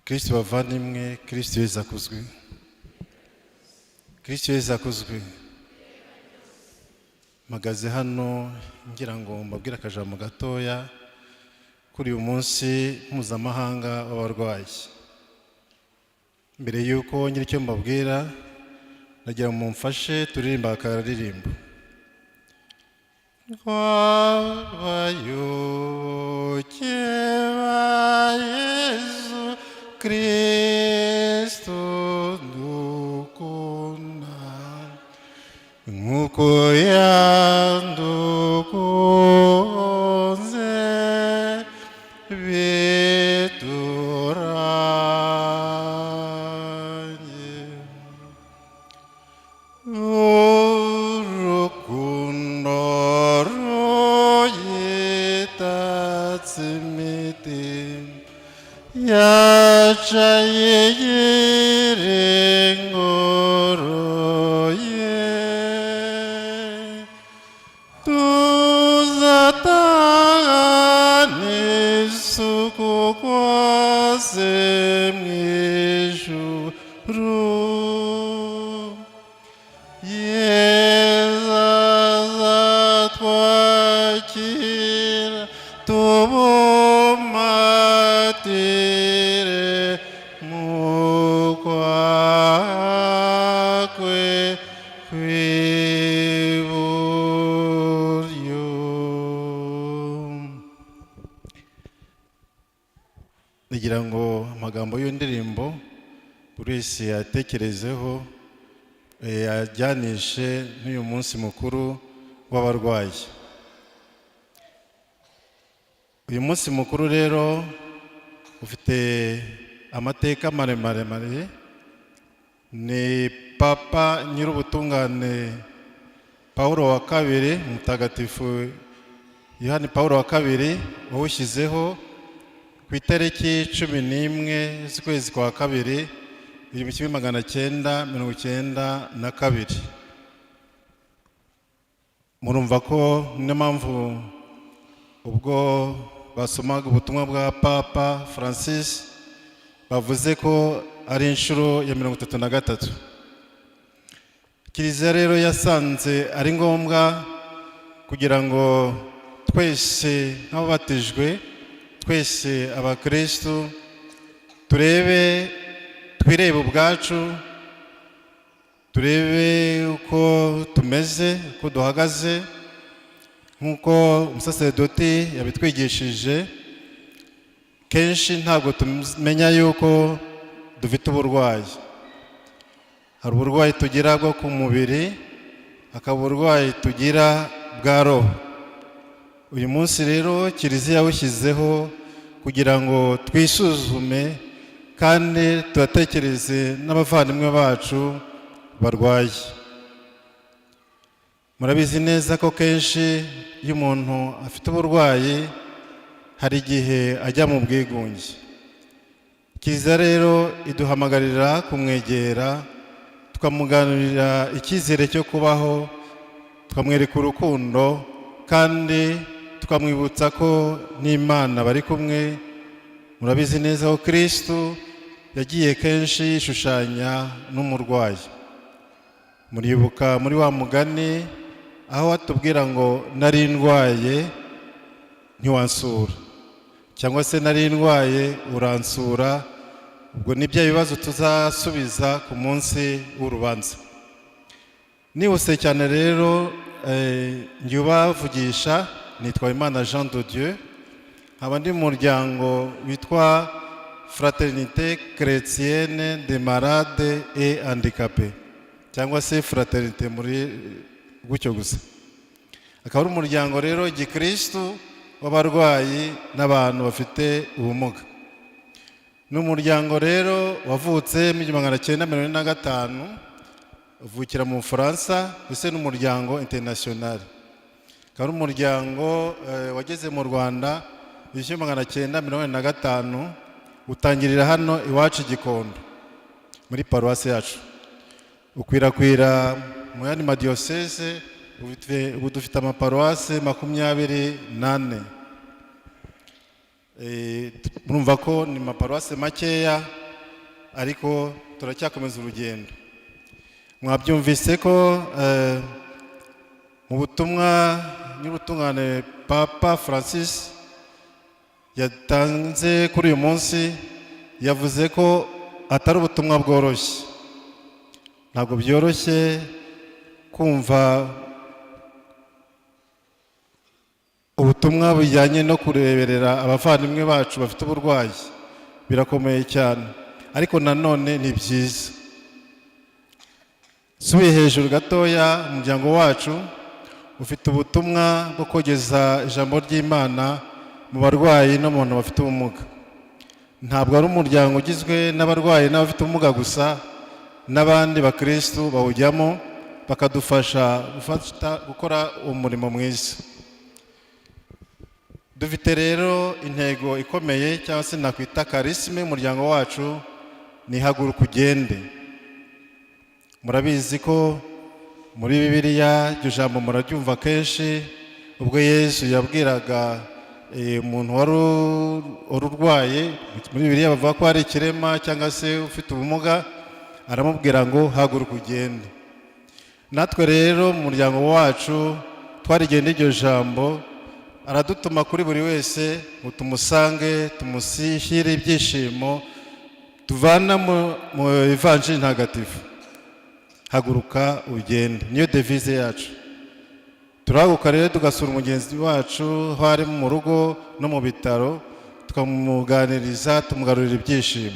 Kristo bavandimwe, Kristo Yesu akuzwe. Kristo Yesu akuzwe. Magaze hano ngira ngo mbabwire akajambo gatoya kuri uyu munsi mpuzamahanga w'abarwayi. Mbere yuko ngira icyo mbabwira, nagira ngo mumfashe turirimba akaririmbo. Wabayoboke ba Yesu Kristo dukunda, nk'uko yandukunze bituranye. Urukundo ruyitatse imitima yacaye yirengoroye, tuzatahane isuku kwose mw'ijuru. Yesu azatwakira tubumatire mu kwakwe kw'iburyo. Nigira ngo amagambo y'indirimbo buri wese yatekerezeho, yajyanishe n'uyu munsi mukuru w'abarwayi. Uyu munsi mukuru rero ufite amateka maremare. Ni Papa Nyir'ubutungane Paulo wa kabiri, Mutagatifu Yohani Paulo wa kabiri, wawushyizeho ku itariki 11 z'ukwezi kwa kabiri 1992. Murumva ko niyo mpamvu ubwo basomaga ubutumwa bwa Papa Francis bavuze ko ari inshuro ya 33. Kiliziya rero yasanze ari ngombwa kugira ngo twese nk'ababatijwe, twese abakristo, twirebe ubwacu, turebe uko tumeze, uko duhagaze, nk'uko umusaseredoti yabitwigishije. Kenshi ntabwo tumenya yuko dufite uburwayi. Hari uburwayi tugira bwo ku mubiri, hakaba uburwayi tugira bwa roho. Uyu munsi rero Kiliziya yawushyizeho kugira ngo twisuzume kandi turatekereze n'abavandimwe bacu barwaye. Murabizi neza ko kenshi iyo umuntu afite uburwayi hari igihe ajya mu bwigunge. Kiliziya rero iduhamagarira kumwegera, tukamuganirira icyizere cyo kubaho, tukamwereka urukundo, kandi tukamwibutsa ko n'Imana bari kumwe. Murabizi neza ko Kristo yagiye kenshi yishushanya n'umurwayi. Muribuka muri wa mugani aho atubwira ngo nari ndwaye ntiwansura, cyangwa se nari ndwaye uransura. Ubwo ni bya bibazo tuzasubiza ku munsi w'urubanza. Nihuse cyane rero njye ubavugisha nitwa Imana Jean de Dieu, nkaba ndi mu muryango witwa Fraternité Chrétienne des Malades et Handicapés, cyangwa se Fraternité muri gutyo gusa. Akaba ari umuryango rero gikristo w'abarwayi n'abantu bafite ubumuga. Ni umuryango rero wavutse mu 1945, uvukira mu Bufaransa, ndetse n'umuryango international. Akaba ari umuryango wageze mu Rwanda 1945, utangirira hano iwacu Gikondo muri paruwasi yacu, ukwirakwira mu yandi madiyoseze. Ubu dufite amaparuwasi 24. murumva ko ni amaparuwase makeya ariko turacyakomeza urugendo. Mwabyumvise ko mu butumwa n'ubutungane Papa Francis yatanze kuri uyu munsi, yavuze ko atari ubutumwa bworoshye. Ntabwo byoroshye kumva ubutumwa bujyanye no kureberera abavandimwe bacu bafite uburwayi, birakomeye cyane, ariko nanone ni byiza. Subiye hejuru gatoya, umuryango wacu ufite ubutumwa bwo kogeza ijambo ry'Imana mu barwayi no mu bantu bafite ubumuga. Ntabwo ari umuryango ugizwe n'abarwayi n'abafite ubumuga gusa, n'abandi bakristu bawujyamo bakadufasha gukora umurimo mwiza. Dufite rero intego ikomeye cyangwa se nakwita karisime umuryango wacu, ni haguruka ugende. Murabizi ko muri Bibiliya iryo jambo muraryumva kenshi, ubwo Yesu yabwiraga umuntu wari urwaye, muri Bibiliya bavuga ko ari ikirema cyangwa se ufite ubumuga, aramubwira ngo haguruka ugende. Natwe rero mu muryango wacu twarigenda iryo jambo, aradutuma kuri buri wese ngo tumusange, tumushyire ibyishimo tuvana mu Ivanjili ntagatifu. Haguruka ugende, niyo devise yacu. Turahaguruka rero tugasura umugenzi wacu aho ari mu rugo no mu bitaro, tukamuganiriza, tumugarurira ibyishimo.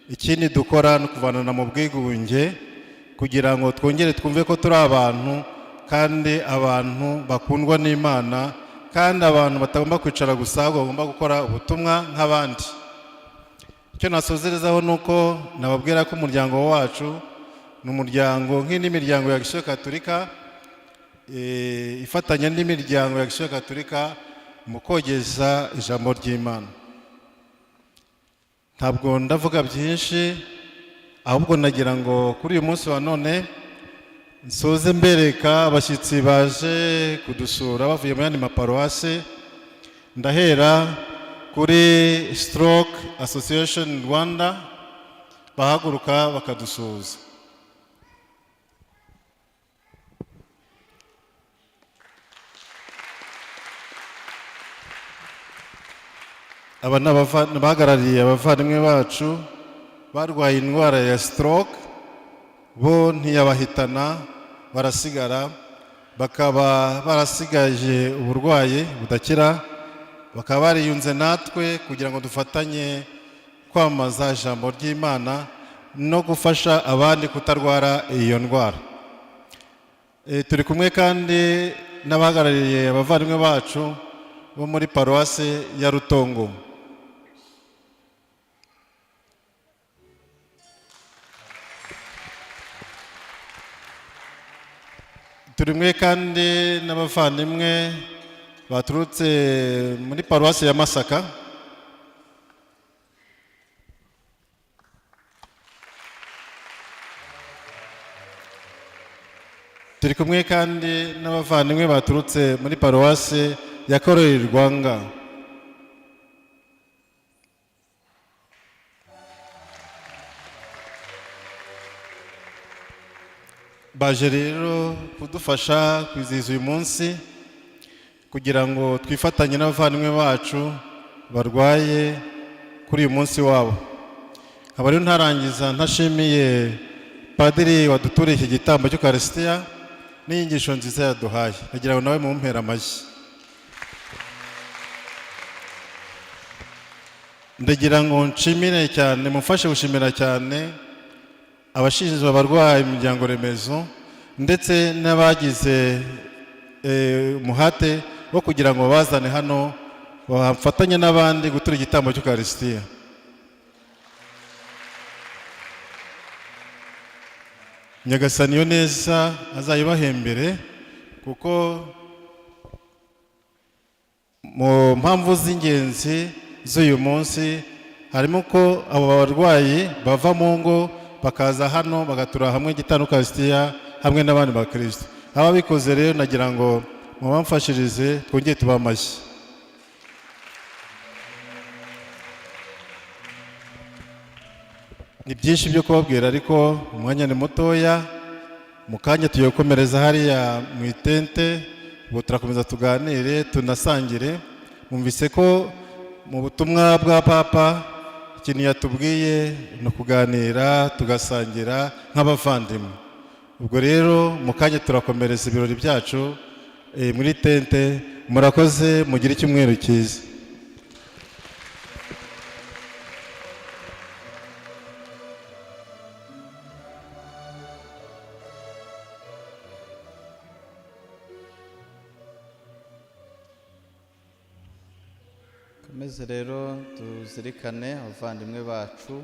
Ikindi dukora ni ukuvanana mu bwigunge kugira ngo twongere twumve ko turi abantu, kandi abantu bakundwa n'Imana, kandi abantu batagomba kwicara gusa, ahubwo bagomba gukora ubutumwa nk'abandi. Icyo nasozerezaho ni uko nababwira ko umuryango wacu ni umuryango nk'indi miryango ya Gisiyo Gatolika, ifatanya n'imiryango ya Gisiyo Gatolika mu kogeza ijambo ry'Imana. Ntabwo ndavuga byinshi, ahubwo nagira ngo kuri uyu munsi wa none nsoze mbereka abashyitsi baje kudusura bavuye mu yandi maparuwase. Ndahera kuri Stroke Association Rwanda, bahaguruka bakadusuhuza. Aba bahagarariye abavandimwe bacu barwaye indwara ya stroke, bo ntiyabahitana, barasigara, bakaba barasigaje uburwayi budakira, bakaba bariyunze natwe kugira ngo dufatanye kwamaza ijambo ry'Imana no gufasha abandi kutarwara iyo ndwara. Turi kumwe kandi n'abahagarariye abavandimwe bacu bo muri paruwase ya Rutongo. Turi kumwe kandi n'abavandimwe baturutse muri paruwase ya Masaka. Turi kumwe kandi n'abavandimwe baturutse muri paruwase ya Korori Rwanga. Baje rero kudufasha kwizihiza uyu munsi kugira ngo twifatanye n'abavandimwe bacu barwaye kuri uyu munsi wabo. Nkaba rero ntarangiza ntashimiye Padiri waduturiye iki gitambo cy'Ukarisitiya n'inyigisho nziza yaduhaye. Nagira ngo nawe mumpera amashyi. Ndagira ngo nshimire cyane, mufashe gushimira cyane abashinzwe abarwayi mu miryango remezo ndetse n'abagize umuhate wo kugira ngo bazane hano bafatanye n'abandi gutura igitambo cy'Ukarisitiya. Nyagasani yo neza azayibahembere, kuko mu mpamvu z'ingenzi z'uyu munsi harimo ko abo barwayi bava mu ngo bakaza hano bagatura hamwe igitambo cy'Ukarisitiya hamwe n'abandi bakristo. Ababikoze rero nagira ngo mubamfashirize twongere tubahe amashyi. ni byinshi byo kubabwira ariko umwanya ni mutoya. Mu kanya tugiye gukomereza hariya mu itente, ubwo turakomeza tuganire tunasangire. Mwumvise ko mu butumwa bwa papa ikintu yatubwiye ni ukuganira tugasangira nk'abavandimwe. Ubwo rero mu kanya turakomereza ibirori byacu muri tente. Murakoze, mugire icyumweru cyiza. Komeze rero tuzirikane abavandimwe bacu